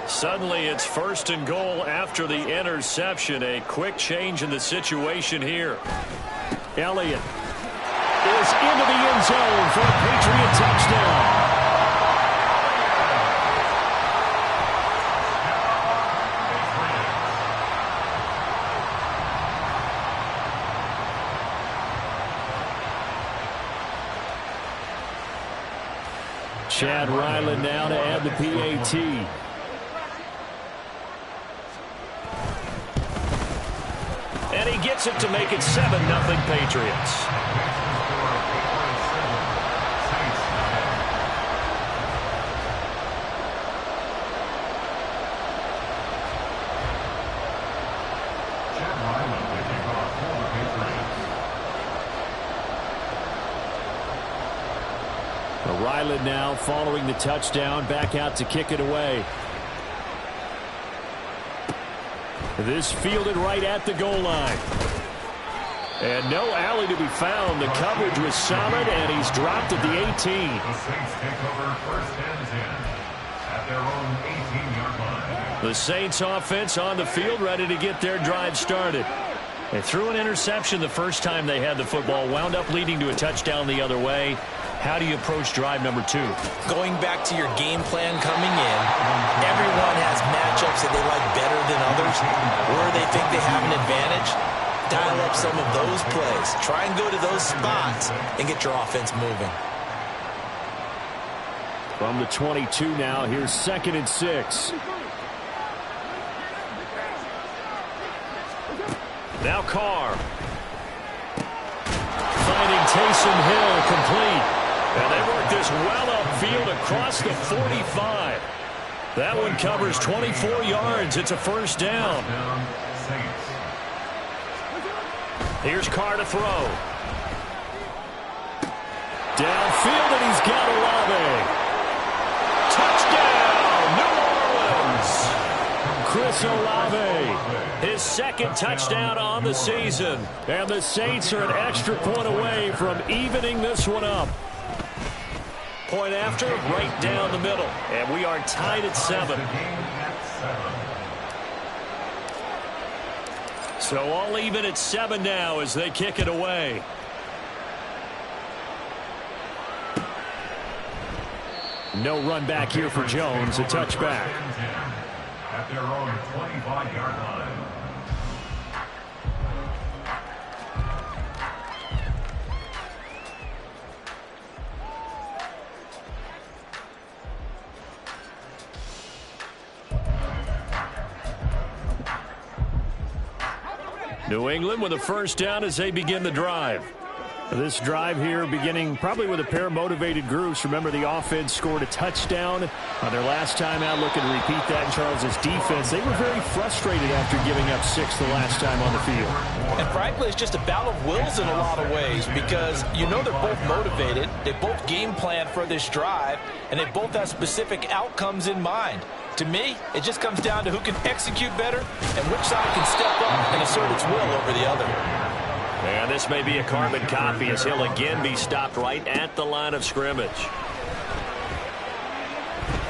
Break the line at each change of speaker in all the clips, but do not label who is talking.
Suddenly it's 1st and goal after the interception. A quick change in the situation here. Elliott is into the end zone for a Patriot touchdown. Chad Ryland now to add the PAT. And he gets it to make it 7-0 Patriots. Ryland now following the touchdown, back out to kick it away. This fielded right at the goal line. And no alley to be found. The coverage was solid, and he's dropped at the 18.
The Saints take over 1st and 10 at their own 18-yard line.
The Saints offense on the field, ready to get their drive started. They threw an interception the first time they had the football, wound up leading to a touchdown the other way. How do you approach drive number 2?
Going back to your game plan coming in, everyone has matchups that they like better than others. Where they think they have an advantage, dial up some of those plays. Try and go to those spots and get your offense moving.
From the 22 now, here's 2nd and 6. Now Carr. Finding Taysom Hill complete. And they work this well upfield across the 45. That one covers 24 yards. It's a 1st down. Here's Carr to throw. Downfield, and he's got Olave. Touchdown, New Orleans. Chris Olave, his 2nd touchdown on the season. And the Saints are an extra point away from evening this one up. Point after, right down the middle. And we are tied at 7. So all even at 7 now as they kick it away. No run back here for Jones. A touchback.
At their own 25-yard line.
New England with a 1st down as they begin the drive. This drive here beginning probably with a pair of motivated groups. Remember, the offense scored a touchdown on their last time out. Looking to repeat that in Charles' defense. They were very frustrated after giving up 6 the last time on the field.
And frankly, it's just a battle of wills in a lot of ways because you know they're both motivated. They both game plan for this drive, and they both have specific outcomes in mind. To me, it just comes down to who can execute better and which side can step up and assert its will over the other.
And this may be a carbon copy as he'll again be stopped right at the line of scrimmage.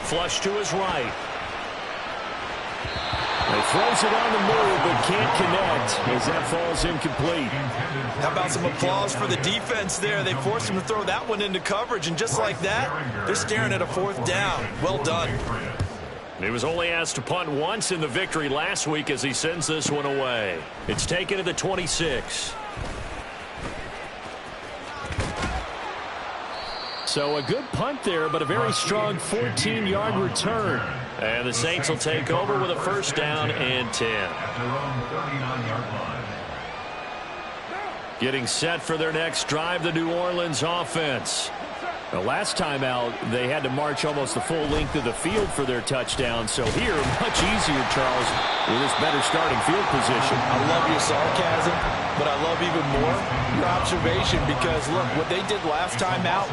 Flush to his right. He throws it on the move but can't connect as that falls incomplete.
How about some applause for the defense there? They forced him to throw that one into coverage, and just like that, they're staring at a 4th down. Well done.
He was only asked to punt once in the victory last week as he sends this one away. It's taken to the 26. So a good punt there, but a very strong 14-yard return. And the Saints will take over with a 1st down and 10. Getting set for their next drive, the New Orleans offense. The last time out, they had to march almost the full length of the field for their touchdown. So here, much easier, Charles, with this better starting field position.
I love your sarcasm, but I love even more your observation because, look, what they did last time out,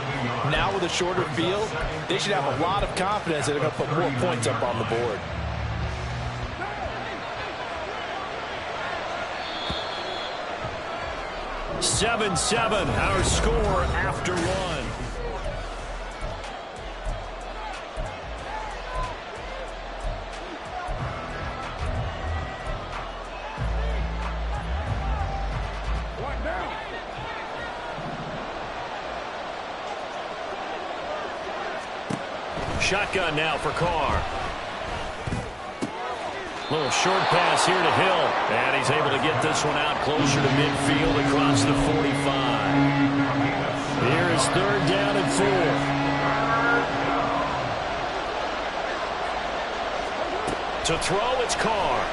now with a shorter field, they should have a lot of confidence that they're going to put more points up on the board.
"7-7", our score after one. Shotgun now for Carr. Little short pass here to Hill. And he's able to get this one out closer to midfield across the 45. Here is 3rd down and 4. To throw, it's Carr.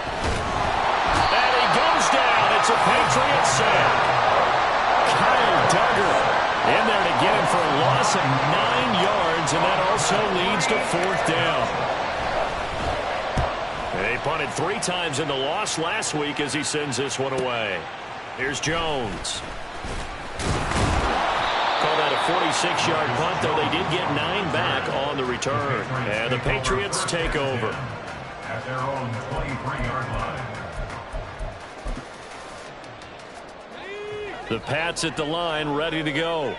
And he goes down. It's a Patriot sack. Kyle Duggar in there to get him for a loss of 9 yards, and that also leads to 4th down. They punted 3 times in the loss last week as he sends this one away. Here's Jones. Call that a 46-yard punt, though they did get 9 back on the return. And the Patriots take over.
At their own 23-yard line.
The Pats at the line, ready to go.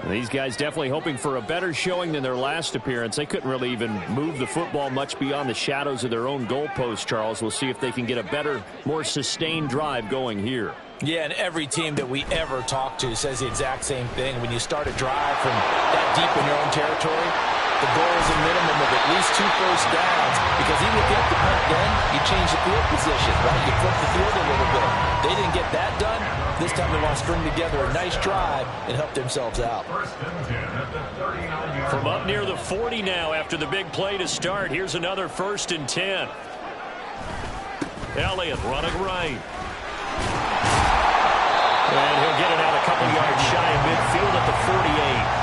These guys definitely hoping for a better showing than their last appearance. They couldn't really even move the football much beyond the shadows of their own goalpost, Charles. We'll see if they can get a better, more sustained drive going here.
Yeah, and every team that we ever talk to says the exact same thing. When you start a drive from that deep in your own territory, the goal is a minimum of at least 2 first downs, because even if you have to punt then, you change the field position, right? You flip the field a little bit. They didn't get that done. This time they want to string together a nice drive and help themselves out.
From up near the 40 now after the big play to start, here's another 1st and 10. Elliott running right. And he'll get it out a couple yards shy of midfield at the 48.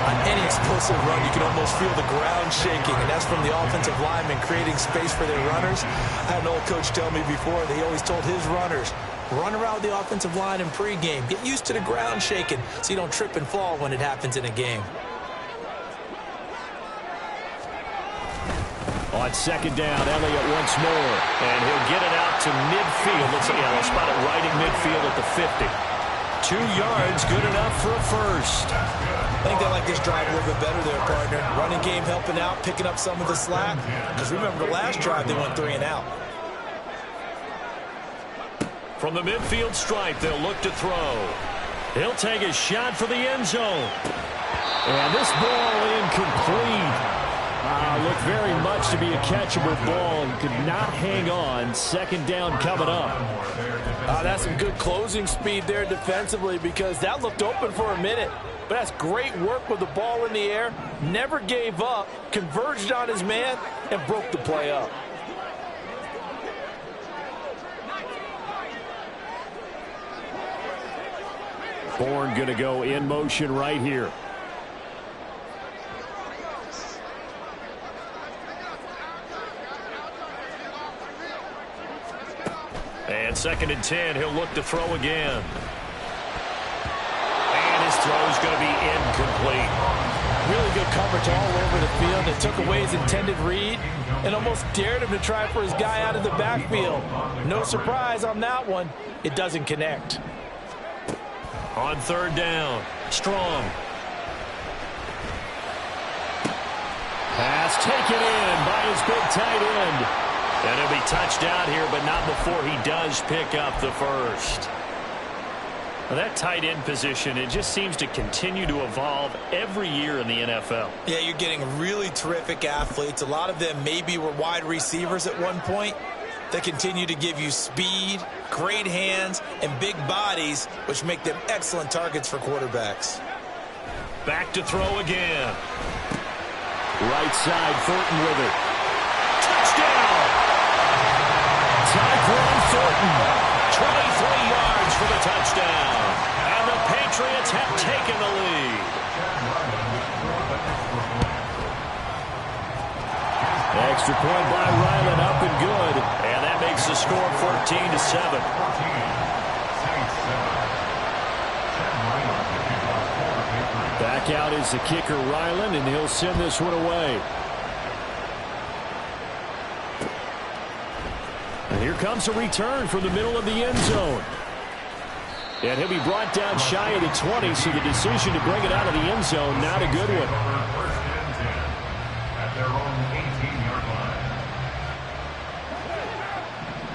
On any explosive run, you can almost feel the ground shaking, and that's from the offensive linemen creating space for their runners. I had an old coach tell me before that he always told his runners, run around the offensive line in pregame. Get used to the ground shaking so you don't trip and fall when it happens in a game.
On 2nd down, Elliott once more, and he'll get it out to midfield. Let's see, they'll spot it right in midfield at the 50. 2 yards, good enough for a first.
I think they like this drive a little bit better there, partner. Running game helping out, picking up some of the slack. Because remember, the last drive they went 3 and out.
From the midfield stripe, they'll look to throw. He'll take a shot for the end zone. And this ball incomplete. Looked very much to be a catchable ball and could not hang on. 2nd down coming up.
That's some good closing speed there defensively, because that looked open for a minute. But that's great work with the ball in the air. Never gave up, converged on his man, and broke the play up.
Bourne going to go in motion right here. And 2nd and 10, he'll look to throw again. And his throw is going to be incomplete.
Really good coverage all over the field. It took away his intended read and almost dared him to try for his guy out of the backfield. No surprise on that one. It doesn't connect.
On 3rd down, Strong. Pass taken in by his big tight end. And he'll be touched out here, but not before he does pick up the first. Well, that tight end position, it just seems to continue to evolve every year in the NFL.
Yeah, you're getting really terrific athletes. A lot of them maybe were wide receivers at one point. They continue to give you speed, great hands, and big bodies, which make them excellent targets for quarterbacks.
Back to throw again. Right side, Thornton with it. Touchdown! Tyquan Thornton, 23 yards for the touchdown. And the Patriots have taken the lead. Extra point by Ryland, up and good. And that makes the score 14-7. Back out is the kicker, Ryland, and he'll send this one away. And here comes a return from the middle of the end zone. And he'll be brought down shy of the 20, so the decision to bring it out of the end zone, not a good one.
At their own 18-yard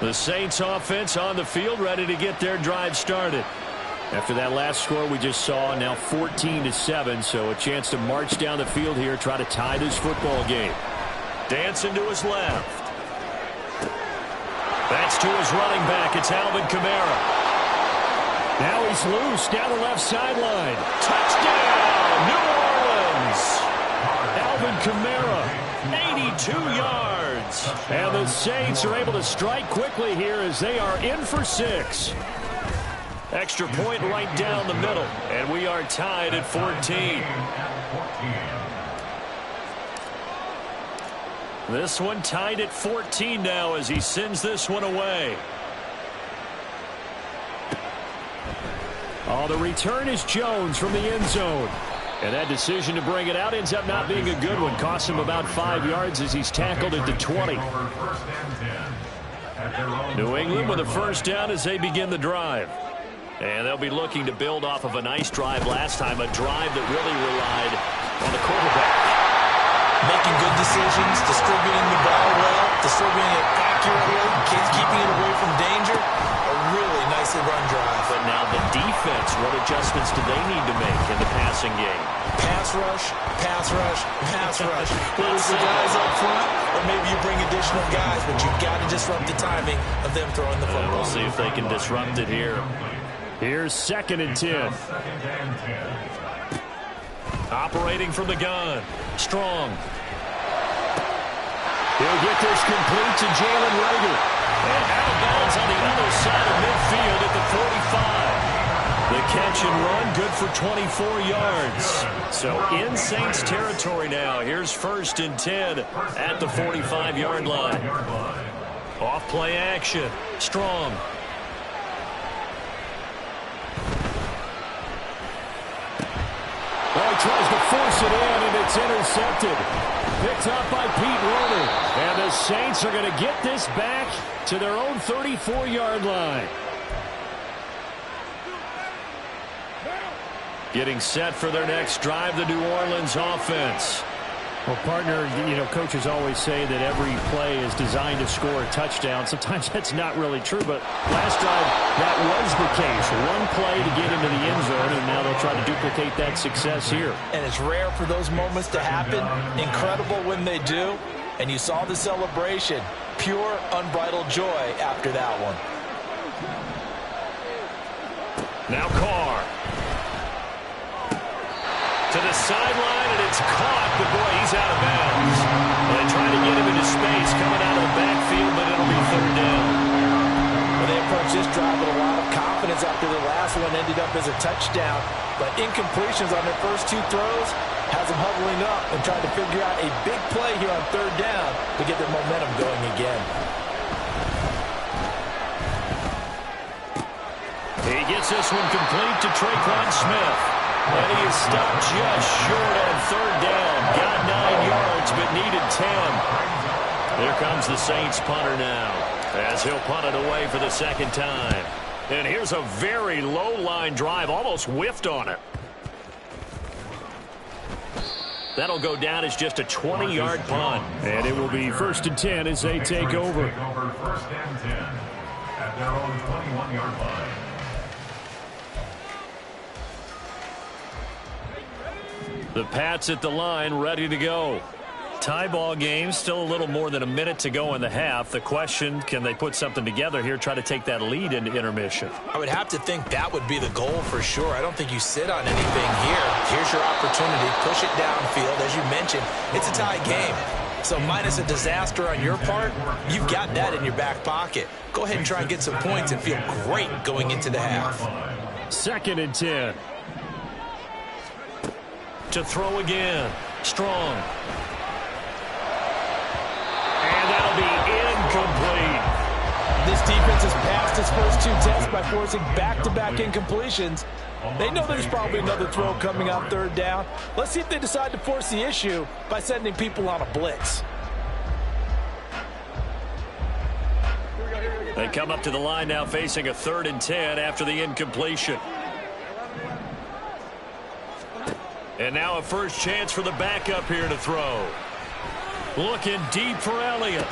line.
The Saints offense on the field, ready to get their drive started. After that last score we just saw, now 14-7, so a chance to march down the field here, try to tie this football game. Dancing to his left. That's to his running back. It's Alvin Kamara. Now he's loose down the left sideline. Touchdown, New Orleans. Alvin Kamara, 82 yards. And the Saints are able to strike quickly here as they are in for 6. Extra point right down the middle. And we are tied at 14. This one tied at 14 now as he sends this one away. Oh, the return is Jones from the end zone. And that decision to bring it out ends up not being a good one. Costs him about 5 yards as he's tackled at the 20. New England with a first down as they begin the drive. And they'll be looking to build off of a nice drive last time, a drive that really relied on the quarterback.
Making good decisions, distributing the ball well, distributing it accurately, keeping it away from danger. A really nicely run drive.
But now the defense, what adjustments do they need to make in the passing game?
Pass rush, pass rush, pass rush. Whether it's the guys up front or maybe you bring additional guys, but you've got to disrupt the timing of them throwing the football.
We'll see if they can disrupt it here. Here's 2nd and 10. Operating from the gun. Strong. He'll get this complete to Jalen Reagor. And out of bounds on the other side of midfield at the 45. The catch and run good for 24 yards. So in Saints territory now. Here's 1st and 10 at the 45-yard line. Off play action. Strong. Well, he tries to force it in, and it's intercepted. Picked up by Pete Werner. And the Saints are going to get this back to their own 34-yard line. Getting set for their next drive, the New Orleans offense. Well, partner, coaches always say that every play is designed to score a touchdown. Sometimes that's not really true, but last drive, that was the case. One play to get into the end zone, and now they'll try to duplicate that success here.
And it's rare for those moments to happen. Incredible when they do. And you saw the celebration. Pure, unbridled joy after that one.
Now Carr. To the sideline, and it's caught, but boy, he's out of bounds. Well, they try to get him into space coming out of the backfield, but it'll be 3rd down.
Well, they approached this drive with a lot of confidence after the last one ended up as a touchdown. But incompletions on their first 2 throws has them huddling up and trying to figure out a big play here on 3rd down to get their momentum going again.
He gets this one complete to Tre'Quan Smith. And he is stopped just short on 3rd down. Got 9 yards, but needed 10. Here comes the Saints punter now, as he'll punt it away for the 2nd time. And here's a very low-line drive, almost whiffed on it. That'll go down as just a 20-yard punt. And it will be 1st and 10 as they take over.
1st and 10 at their own 21-yard line.
The Pats at the line, ready to go. Tie ball game, still a little more than a minute to go in the half. The question, can they put something together here, try to take that lead into intermission?
I would have to think that would be the goal for sure. I don't think you sit on anything here. Here's your opportunity. Push it downfield. As you mentioned, it's a tie game. So minus a disaster on your part, you've got that in your back pocket. Go ahead and try and get some points and feel great going into the half.
2nd and 10. To throw again. Strong. And that'll be incomplete.
This defense has passed its first 2 tests by forcing back-to-back incompletions. They know there's probably another throw coming on 3rd down. Let's see if they decide to force the issue by sending people on a blitz.
They come up to the line now facing a 3rd and 10 after the incompletion. And now a first chance for the backup here to throw. Looking deep for Elliott.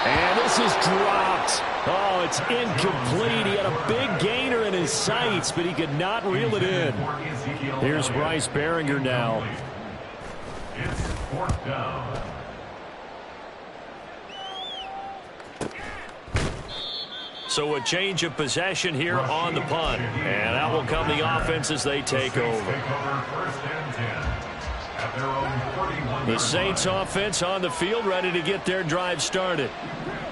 And this is dropped. Oh, it's incomplete. He had a big gainer in his sights, but he could not reel it in. Here's Bryce Baringer now.
It's 4th down.
So a change of possession here on the punt. And out will come the offense as they take over. The Saints offense on the field ready to get their drive started.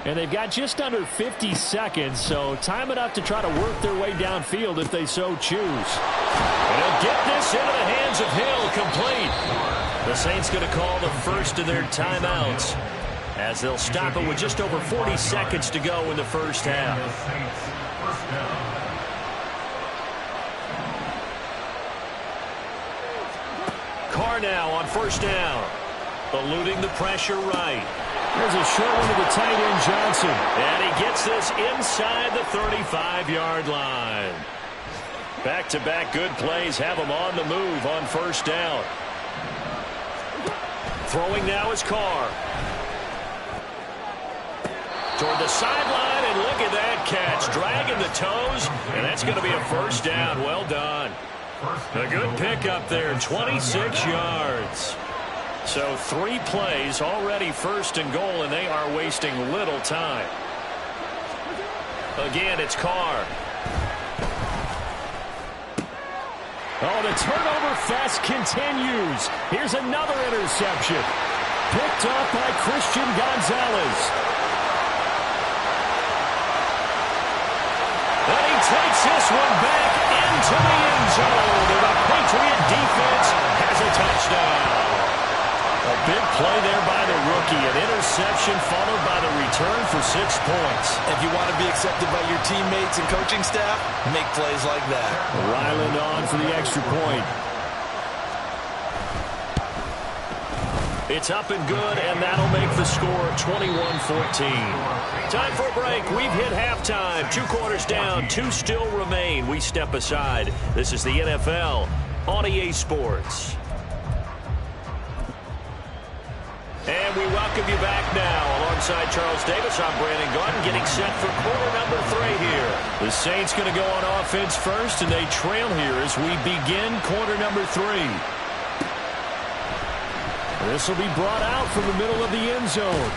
And they've got just under 50 seconds, so time enough to try to work their way downfield if they so choose. And they'll get this into the hands of Hill, complete. The Saints going to call the first of their timeouts as they'll stop it with just over 40 seconds to go in the first half. Carr now on first down. Eluding the pressure right. There's a short one to the tight end, Johnson. And he gets this inside the 35-yard line. Back-to-back good plays have him on the move on first down. Throwing now is Carr. Toward the sideline, and look at that catch. Dragging the toes, and that's going to be a first down. Well done. A good pickup there, 26 yards. So 3 plays, already first and goal, and they are wasting little time. Again, it's Carr. Oh, the turnover fest continues. Here's another interception. Picked up by Christian Gonzalez. And he takes this one back into the end zone. And the Patriot defense has a touchdown. A big play there by the rookie. An interception followed by the return for 6 points.
If you want to be accepted by your teammates and coaching staff, make plays like that.
Ryland on for the extra point. It's up and good, and that'll make the score 21-14. Time for a break. We've hit halftime. 2 quarters down, 2 still remain. We step aside. This is the NFL on EA Sports. And we welcome you back now. Alongside Charles Davis, I'm Brandon Gaudin, getting set for quarter number 3 here. The Saints going to go on offense first, and they trail here as we begin quarter number 3. This will be brought out from the middle of the end zone.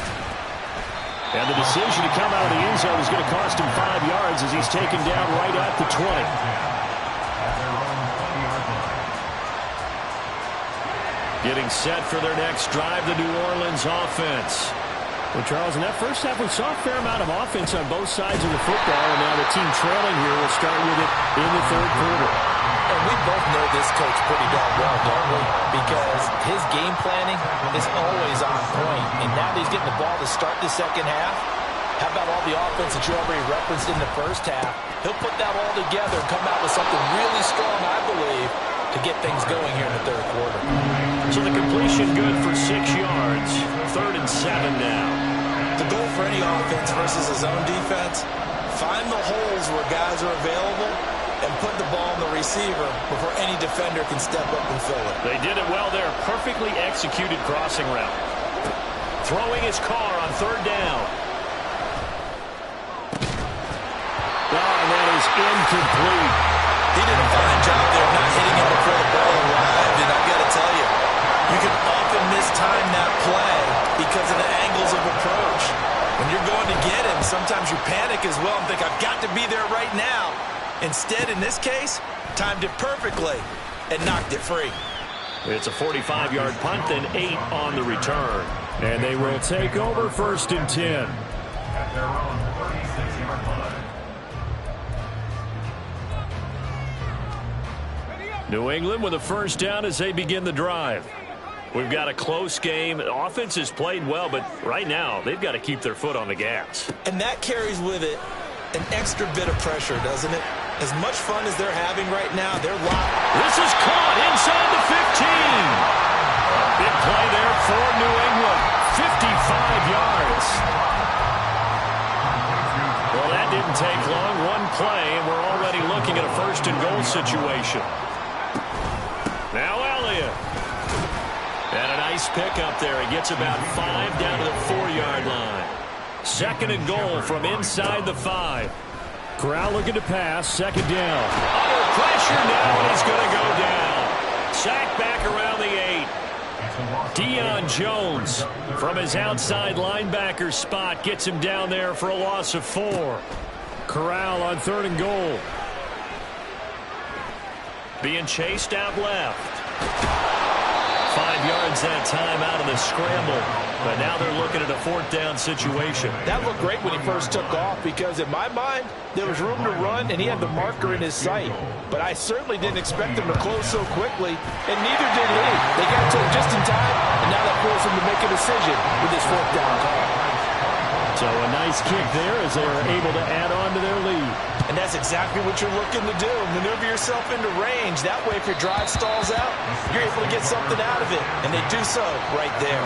And the decision to come out of the end zone is going to cost him 5 yards as he's taken down right at the 20. Getting set for their next drive, the New Orleans offense. Well, Charles, in that first half, we saw a fair amount of offense on both sides of the football, and now the team trailing here will start with it in the third quarter.
And we both know this coach pretty darn well, don't we? Because his game planning is always on point, and now that he's getting the ball to start the second half, how about all the offense that you already referenced in the first half? He'll put that all together and come out with something really strong, I believe, to get things going here in the third quarter.
So the completion good for 6 yards. 3rd and 7 now.
The goal for any offense versus his own defense, find the holes where guys are available and put the ball on the receiver before any defender can step up and fill it.
They did it well there. Perfectly executed crossing route. Throwing his Carr on 3rd down. And that is incomplete.
He did a fine job there of not hitting him before the ball arrived, and I've got to tell you, you can often mistime that play because of the angles of approach. When you're going to get him, sometimes you panic as well and think, I've got to be there right now. Instead, in this case, timed it perfectly and knocked it free.
It's a 45-yard punt, then 8 on the return. And they will take over 1st and 10.
At their own 36-yard line.
New England with a first down as they begin the drive. We've got a close game. The offense has played well, but right now they've got to keep their foot on the gas.
And that carries with it an extra bit of pressure, doesn't it? As much fun as they're having right now, they're locked.
This is caught inside the 15. Big play there for New England. 55 yards. Well, that didn't take long. One play, and we're already looking at a 1st and goal situation. Now Elliott. And a nice pickup there. He gets about 5 down to the 4-yard line. 2nd and goal from inside the 5. Corral looking to pass. 2nd down. Under pressure now, and he's going to go down. Sacked back around the 8. Deion Jones from his outside linebacker spot gets him down there for a loss of 4. Corral on 3rd and goal. Being chased out left. 5 yards that time out of the scramble. But now they're looking at a 4th down situation.
That looked great when he first took off because in my mind, there was room to run and he had the marker in his sight. But I certainly didn't expect him to close so quickly, and neither did he. They got to him just in time, and now that forced him to make a decision with his 4th down call.
So a nice kick there as they were able to add on to their lead.
And that's exactly what you're looking to do. Maneuver yourself into range. That way, if your drive stalls out, you're able to get something out of it. And they do so right there.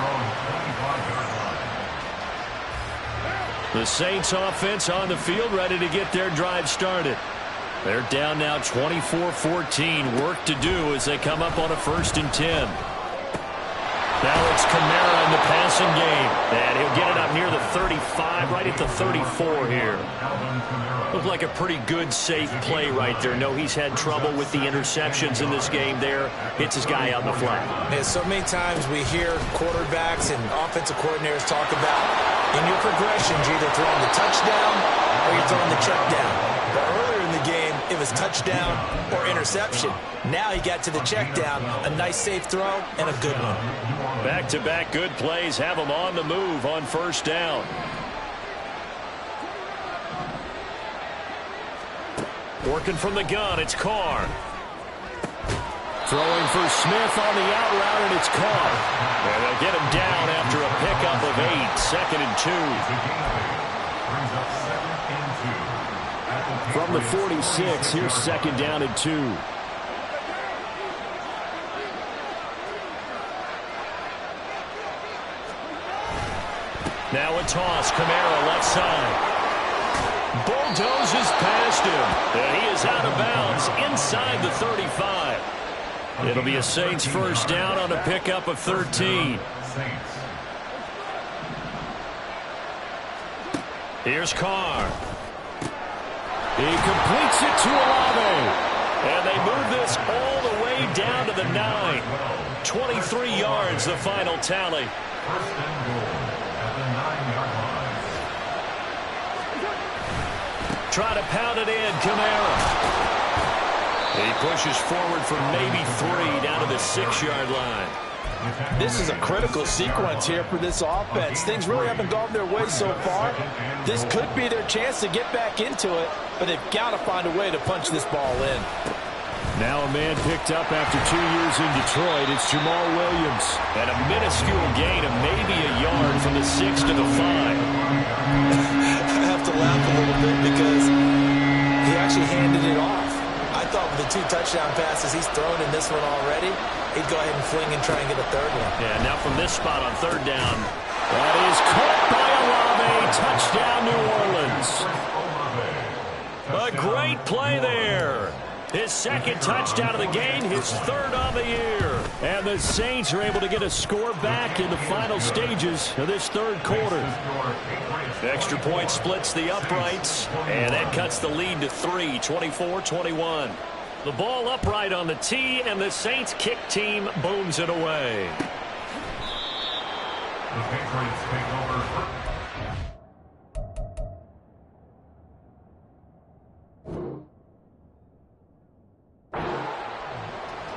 The Saints offense on the field ready to get their drive started. They're down now 24-14. Work to do as they come up on a 1st and 10. Now it's Kamara in the passing game. And he'll get it up near the 35, right at the 34 here. Looked like a pretty good, safe play right there. No, he's had trouble with the interceptions in this game there. Hits his guy out in the flat.
Yeah, so many times we hear quarterbacks and offensive coordinators talk about in your progressions, you're either throwing the touchdown or you're throwing the check down. But earlier in the game, it was touchdown or interception. Now he got to the check down, a nice safe throw, and a good one.
Back-to-back good plays have him on the move on 1st down. Working from the gun, it's Carr. Throwing for Smith on the out route, and it's caught. And they'll get him down after a pickup of 8. 2nd and 2. From the 46, here's 2nd down and 2. Now a toss, Kamara left side. Bulldozes past him, and he is out of bounds inside the 35. It'll be a Saints 1st down on a pickup of 13. Here's Carr. He completes it to Olave. And they move this all the way down to the 9. 23 yards, the final tally.
1st and goal at the 9-yard line.
Try to pound it in, Kamara. He pushes forward for maybe 3 down to the 6-yard line.
This is a critical sequence here for this offense. Things really haven't gone their way so far. This could be their chance to get back into it, but they've got to find a way to punch this ball in.
Now a man picked up after 2 years in Detroit. It's Jamal Williams. And a minuscule gain of maybe a yard from the 6 to the 5.
I have to laugh a little bit because he actually handed it off. I thought with the 2 touchdown passes he's thrown in this one already, he'd go ahead and fling and try and get a 3rd one.
Yeah, now from this spot on 3rd down, that is caught by Olave. Touchdown, New Orleans. A great play there. His 2nd touchdown of the game, his 3rd on the year. And the Saints are able to get a score back in the final stages of this 3rd quarter. Extra point splits the uprights, and that cuts the lead to 3, 24-21. The ball upright on the tee, and the Saints kick team booms it away.
The Patriots take over.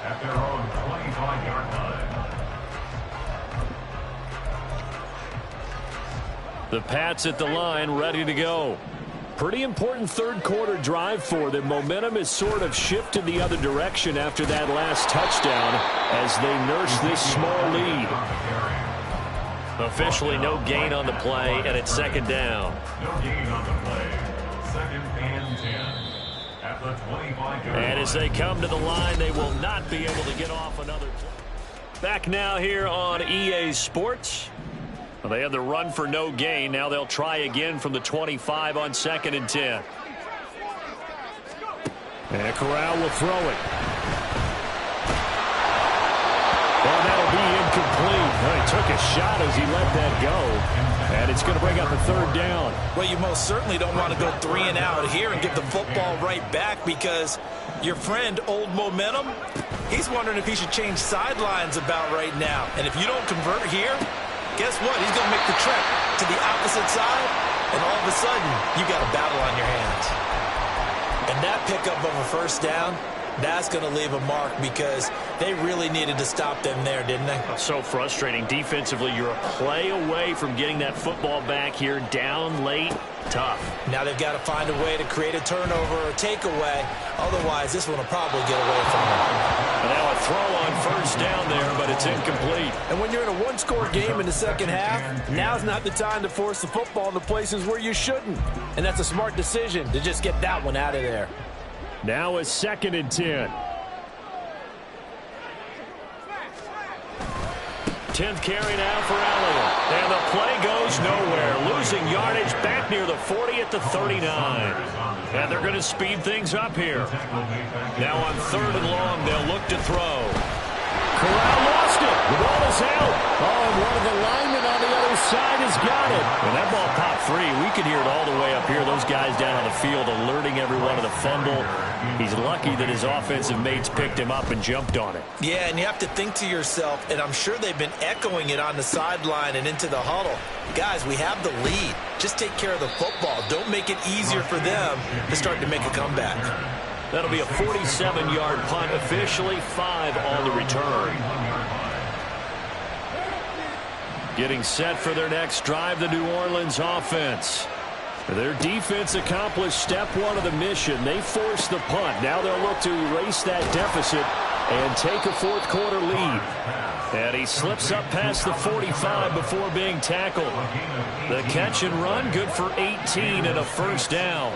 At their own 25-yard line.
The Pats at the line, ready to go. Pretty important 3rd quarter drive for them. Momentum has sort of shifted the other direction after that last touchdown as they nurse this small lead. Officially no gain on the play, and it's 2nd down.
No gain on the play. 2nd and 10. At the 25-yard line.
And as they come to the line, they will not be able to get off another play. Back now here on EA Sports. Well, they had the run for no gain. Now they'll try again from the 25 on 2nd and 10. And Corral will throw it. Well, that'll be incomplete. Well, he took a shot as he let that go, and it's going to bring up a third down.
Well, you most certainly don't want to go 3 and out here and give the football right back, because your friend, Old Momentum, he's wondering if he should change sidelines about right now. And if you don't convert here, guess what? He's going to make the trek to the opposite side, and all of a sudden, you got a battle on your hands. And that pickup of a first down, that's going to leave a mark, because they really needed to stop them there, didn't they?
So frustrating. Defensively, you're a play away from getting that football back here, down late. Tough.
Now they've got to find a way to create a turnover or takeaway. Otherwise, this one will probably get away from them.
And now a throw on first down there, but it's incomplete.
And when you're in a one-score game in the second half, now's not the time to force the football in the places where you shouldn't. And that's a smart decision to just get that one out of there.
Now a 2nd and 10. 10th carry now for Elliott. And the play goes nowhere. Losing yardage back near the 40 at the 39. And they're going to speed things up here. Now on 3rd and long, they'll look to throw. Corral lost it. The ball is out. Oh, and one of the linemen on the other side has got it. And that ball popped free. We can hear it all the way up here. Those guys down on the field alerting everyone of the fumble. He's lucky that his offensive mates picked him up and jumped on it.
Yeah, and you have to think to yourself, and I'm sure they've been echoing it on the sideline and into the huddle. Guys, we have the lead. Just take care of the football. Don't make it easier for them to start to make a comeback.
That'll be a 47-yard punt, officially 5 on the return. Getting set for their next drive, the New Orleans offense. Their defense accomplished step 1 of the mission. They forced the punt. Now they'll look to erase that deficit and take a 4th quarter lead. And he slips up past the 45 before being tackled. The catch and run, good for 18 and a first down.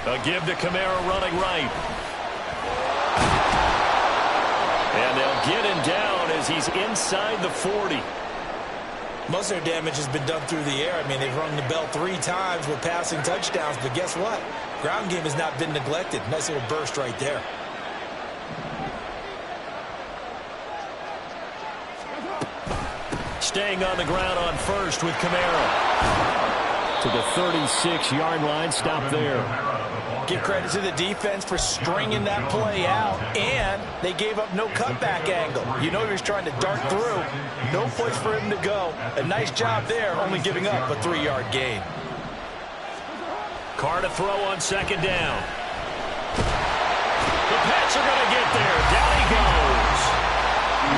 A give to Kamara running right. And they'll get him down as he's inside the 40.
Most of their damage has been done through the air. I mean, they've rung the bell 3 times with passing touchdowns, but guess what? Ground game has not been neglected. Nice little burst right there.
Staying on the ground on first with Kamara. To the 36-yard line, stop there.
Give credit to the defense for stringing that play out, and they gave up no cutback angle. You know he was trying to dart through. No place for him to go. A nice job there, only giving up a 3-yard gain.
Carr to throw on 2nd down. The Pats are going to get there. Down he goes.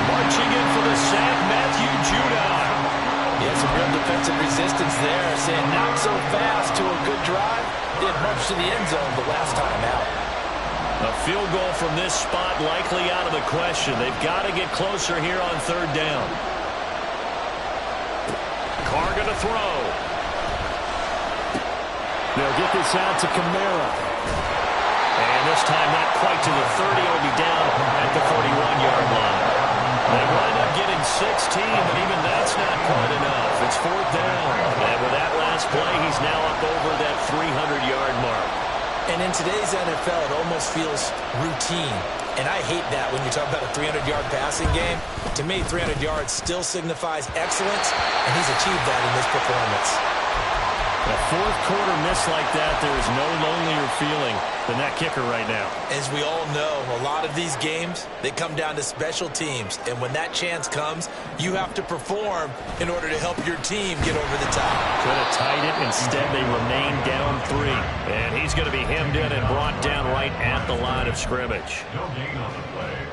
Marching in for the sack, Matthew Judon.
Yeah, some real defensive resistance there. Saying not so fast to a good drive. Did much to the end zone the last time out.
A field goal from this spot likely out of the question. They've got to get closer here on 3rd down. Carr going to throw. They'll get this out to Kamara. And this time not quite to the 30. It'll be down at the 41-yard line. They wind up getting 16, but even that's not quite enough. It's 4th down. And with that last play, he's now up over that 300-yard mark.
And in today's NFL, it almost feels routine. And I hate that when you talk about a 300-yard passing game. To me, 300 yards still signifies excellence, and he's achieved that in this performance.
A 4th quarter miss like that, there is no lonelier feeling than that kicker right now.
As we all know, a lot of these games, they come down to special teams. And when that chance comes, you have to perform in order to help your team get over the top.
Could have tied it. Instead, they remain down 3. And he's going to be hemmed in and brought down right at the line of scrimmage.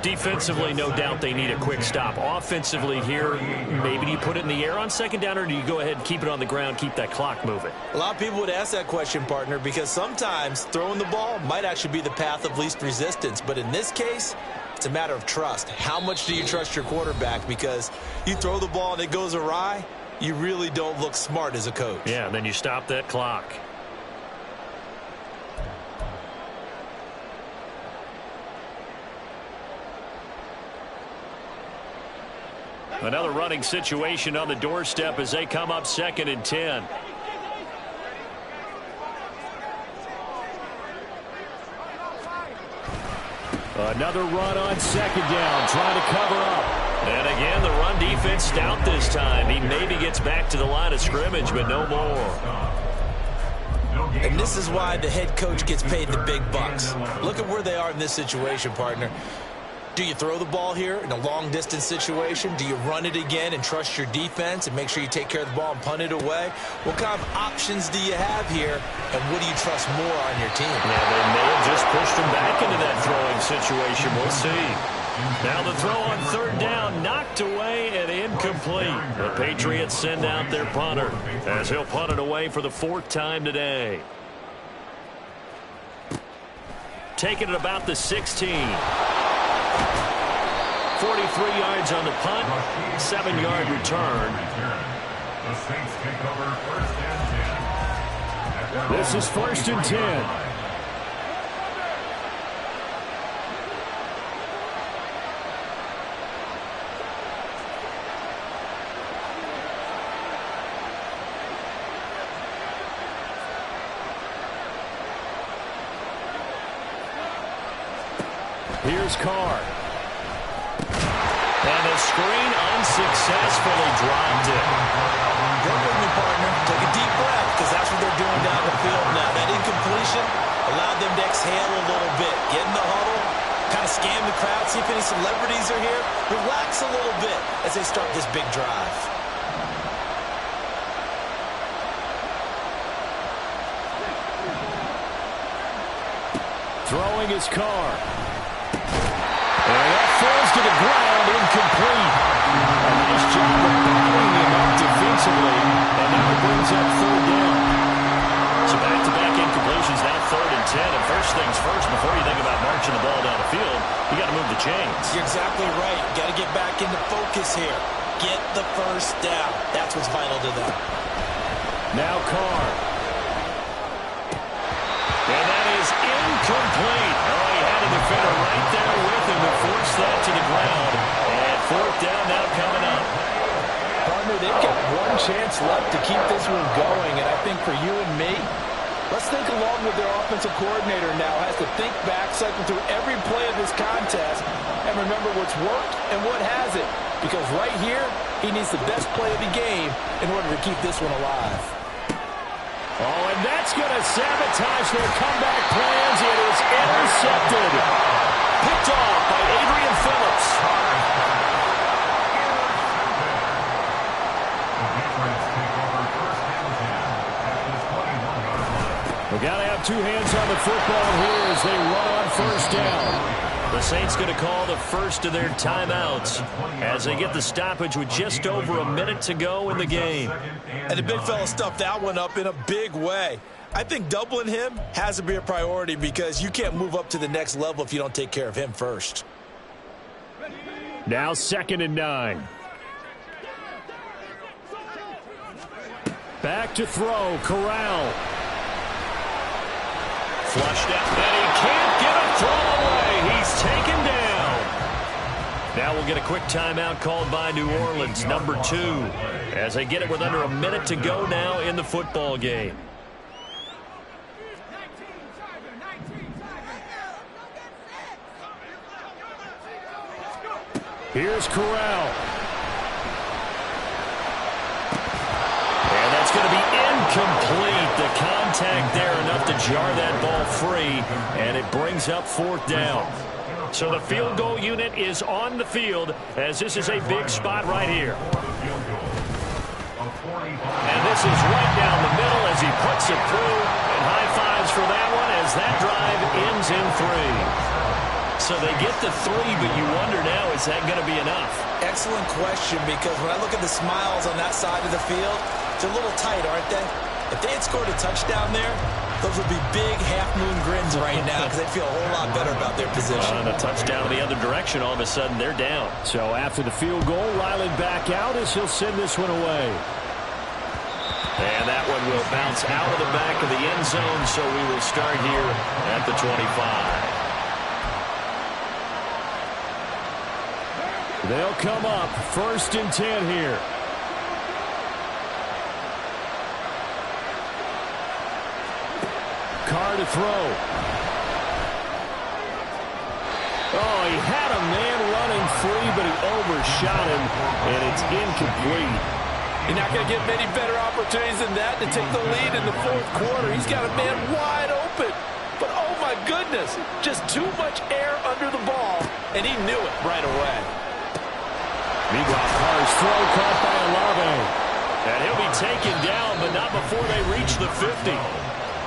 Defensively, no doubt they need a quick stop. Offensively here, maybe do you put it in the air on 2nd down, or do you go ahead and keep it on the ground, keep that clock moving?
A lot of people would ask that question, partner, because sometimes throwing the ball might actually be the path of least resistance. But in this case, it's a matter of trust. How much do you trust your quarterback? Because you throw the ball and it goes awry, you really don't look smart as a coach.
Yeah, and then you stop that clock. Another running situation on the doorstep as they come up 2nd and 10. Another run on second down, trying to cover up. And again, the run defense stout this time. He maybe gets back to the line of scrimmage, but no more.
And this is why the head coach gets paid the big bucks. Look at where they are in this situation, partner. Do you throw the ball here in a long-distance situation? Do you run it again and trust your defense and make sure you take care of the ball and punt it away? What kind of options do you have here, and what do you trust more on your team?
Yeah, they may have just pushed him back into that throwing situation. We'll see. Now the throw on third down, knocked away and incomplete. The Patriots send out their punter as he'll punt it away for the 4th time today. Taking it about the 16. 43 yards on the punt, 7-yard return.
The Saints take over 1st and 10.
This is 1st and 10. Here's Carr. And the screen unsuccessfully dropped it.
Work with me, partner. Take a deep breath, because that's what they're doing down the field now. That incompletion allowed them to exhale a little bit. Get in the huddle, kind of scan the crowd, see if any celebrities are here. Relax a little bit as they start this big drive.
Throwing his Carr. And that falls to the ground, incomplete. A nice job of battling him up defensively, and now it brings up 3rd down. So back-to-back incompletions, now 3rd and 10. And first things first, before you think about marching the ball down the field, you got to move the chains.
You're exactly right. Got to get back into focus here. Get the first down. That's what's vital to them.
Now Carr. And that is incomplete. Oh, he had a defender right there with him to force that to the ground. And 4th down now coming up.
Partner, they've got one chance left to keep this one going, and I think for you and me, let's think along with their offensive coordinator now. Has to think back, cycle through every play of this contest, and remember what's worked and what hasn't. Because right here, he needs the best play of the game in order to keep this one alive.
Oh, and that's going to sabotage their comeback plans. It is intercepted. Picked off by Adrian Phillips. We got to have 2 hands on the football here as they run on 1st down. The Saints going to call the first of their timeouts as they get the stoppage with just over a minute to go in the game.
And the big fella stuffed that one up in a big way. I think doubling him has to be a priority because you can't move up to the next level if you don't take care of him first.
Now 2nd and 9. Back to throw, Corral. Flushed out, and he can't get a throw away. He's taken down. Now we'll get a quick timeout called by New Orleans, number 2, as they get it with under a minute to go now in the football game. Here's Corral. And that's going to be incomplete. The contact there enough to jar that ball free, and it brings up 4th down. So the field goal unit is on the field as this is a big spot right here. And this is right down the middle as he puts it through. And high fives for that one as that drive ends in 3. So they get the 3, but you wonder now, is that going to be enough?
Excellent question, because when I look at the smiles on that side of the field, they're a little tight, aren't they? If they had scored a touchdown there, those would be big half-moon grins right now because they'd feel a whole lot better about their position.
And a touchdown in the other direction, all of a sudden they're down. So after the field goal, Riley back out as he'll send this one away. And that one will bounce out of the back of the end zone, so we will start here at the 25. They'll come up 1st and 10 here. Carr to throw. Oh, he had a man running free, but he overshot him, and it's incomplete.
You're not going to get many better opportunities than that to take the lead in the fourth quarter. He's got a man wide open. But, oh, my goodness, just too much air under the ball, and he knew it right away.
Meanwhile, Carr's throw caught by Olave. And he'll be taken down, but not before they reach the 50.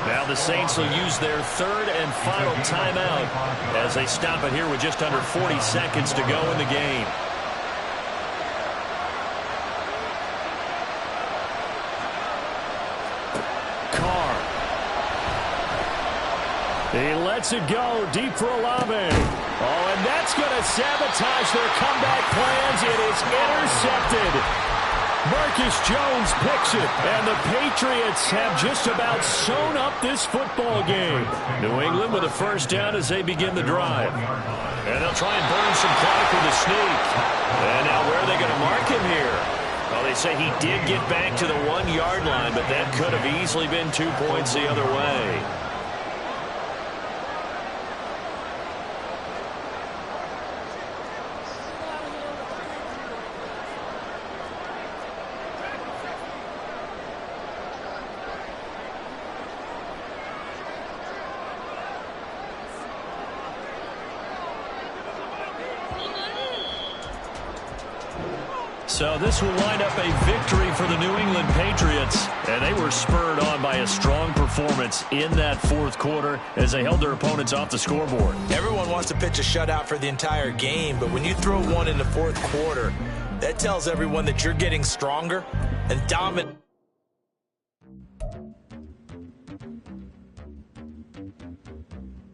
Now the Saints will use their third and final timeout as they stop it here with just under 40 seconds to go in the game. Carr. He lets it go deep for Olave. Oh, and that's going to sabotage their comeback plans. It is intercepted. Marcus Jones picks it, and the Patriots have just about sewn up this football game. New England with a first down as they begin the drive. And they'll try and burn some clock with a sneak. And now where are they going to mark him here? Well, they say he did get back to the 1-yard line, but that could have easily been 2 points the other way. So this will wind up a victory for the New England Patriots. And they were spurred on by a strong performance in that fourth quarter as they held their opponents off the scoreboard.
Everyone wants to pitch a shutout for the entire game, but when you throw one in the fourth quarter, that tells everyone that you're getting stronger and dominant.